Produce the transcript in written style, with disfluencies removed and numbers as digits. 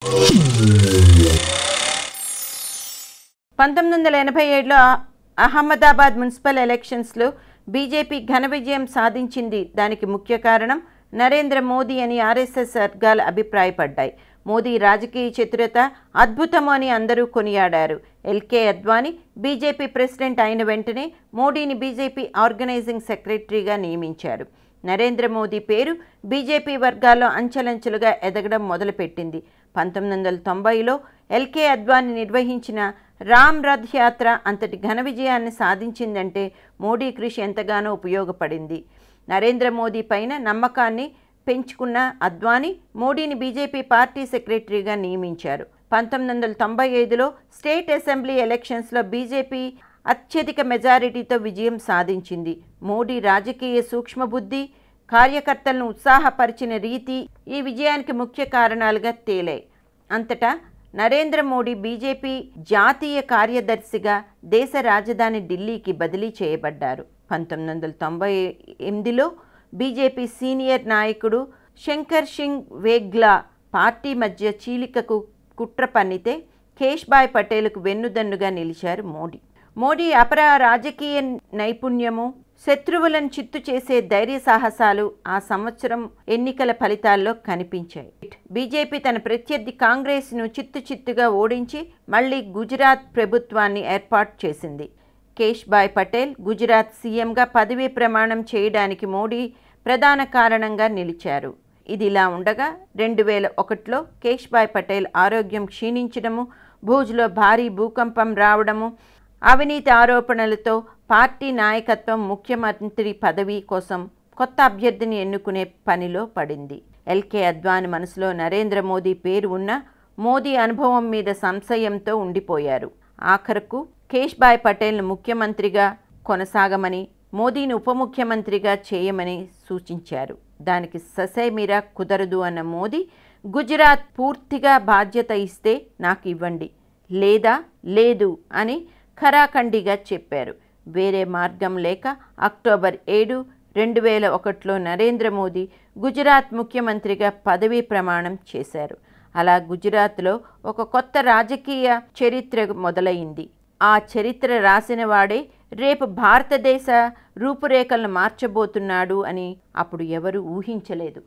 1987లో Ahmedabad municipal ఎలక్షన్స్లో BJP ఘన విజయం సాధించింది. దానికి ముఖ్య కారణం నరేంద్ర మోదీ అని ఆర్ఎస్ఎస్ వర్గాలు అభిప్రాయపడ్డాయి. మోదీ రాజకీయ చతురత అద్భుతము అని అందరూ కొనియాడారు. ఎల్కే అద్వానీ బీజేపీ ప్రెసిడెంట్ అయిన వెంటనే మోడీని బీజేపీ ఆర్గనైజింగ్ సెక్రటరీగా నియమించారు. నరేంద్ర మోదీ పేరు బీజేపీ వర్గాల్లో అంచెలంచెలుగా ఎదగడం మొదలుపెట్టింది. 1990లో ఎల్కే అద్వానీ నిర్వహించిన రామ్ రథ్ యాత్ర అంతటి ఘన విజయాన్ని సాధించిందంటే మోడీ కృషి ఎంతగానో ఉపయోగపడింది. నరేంద్ర మోదీ పైన నమ్మకాన్ని పెంచుకున్న అద్వానీ మోడీని బీజేపీ పార్టీ సెక్రటరీగా నియమించారు. 1995లో స్టేట్ అసెంబ్లీ ఎలక్షన్స్లో బీజేపీ అత్యధిక మెజారిటీతో విజయం సాధించింది. మోడీ రాజకీయ సూక్ష్మబుద్ధి, కార్యకర్తలను ఉత్సాహపరిచిన రీతి ఈ విజయానికి ముఖ్య కారణాలుగా తేలాయి. అంతటా నరేంద్ర మోడీ బీజేపీ జాతీయ కార్యదర్శిగా దేశ రాజధాని ఢిల్లీకి బదిలీ చేయబడ్డారు. 1998లో బీజేపీ సీనియర్ నాయకుడు శంకర్ సింగ్ వేగ్లా పార్టీ మధ్య చీలికకు కుట్ర పన్నితే కేష్భాయ్ పటేల్కు వెన్నుదన్నుగా నిలిచారు మోడీ అపర రాజకీయ నైపుణ్యము, శత్రువులను చిత్తు చేసే ధైర్య సాహసాలు ఆ సంవత్సరం ఎన్నికల ఫలితాల్లో కనిపించాయి. బీజేపీ తన ప్రత్యర్థి కాంగ్రెస్ను చిత్తుగా ఓడించి మళ్లీ గుజరాత్ ప్రభుత్వాన్ని ఏర్పాటు చేసింది. కేష్భాయ్ పటేల్ గుజరాత్ సీఎంగా పదవీ ప్రమాణం చేయడానికి మోడీ ప్రధాన కారణంగా నిలిచారు. ఇదిలా ఉండగా 2001లో కేష్భాయ్ పటేల్ ఆరోగ్యం క్షీణించడము, భూజ్లో భారీ భూకంపం రావడము, అవినీతి ఆరోపణలతో పార్టీ నాయకత్వం ముఖ్యమంత్రి పదవి కోసం కొత్త అభ్యర్థిని ఎన్నుకునే పనిలో పడింది. ఎల్కే అద్వానీ మనసులో నరేంద్ర మోదీ పేరు ఉన్న మోదీ అనుభవం మీద సంశయంతో ఉండిపోయారు. ఆఖరకు కేష్భాయ్ పటేల్ను ముఖ్యమంత్రిగా కొనసాగమని, మోదీని ఉప ముఖ్యమంత్రిగా చేయమని సూచించారు. దానికి ససేమిరా కుదరదు అన్న మోదీ, గుజరాత్ పూర్తిగా బాధ్యత ఇస్తే నాకు ఇవ్వండి, లేదా లేదు అని ఖరాఖండిగా చెప్పారు. వేరే మార్గం లేక అక్టోబర్ 7, 2001లో నరేంద్ర మోదీ గుజరాత్ ముఖ్యమంత్రిగా పదవీ ప్రమాణం చేశారు. అలా గుజరాత్లో ఒక కొత్త రాజకీయ చరిత్ర మొదలైంది. ఆ చరిత్ర రాసిన వాడే రేపు భారతదేశ రూపురేఖలను మార్చబోతున్నాడు అని అప్పుడు ఎవరు ఊహించలేదు.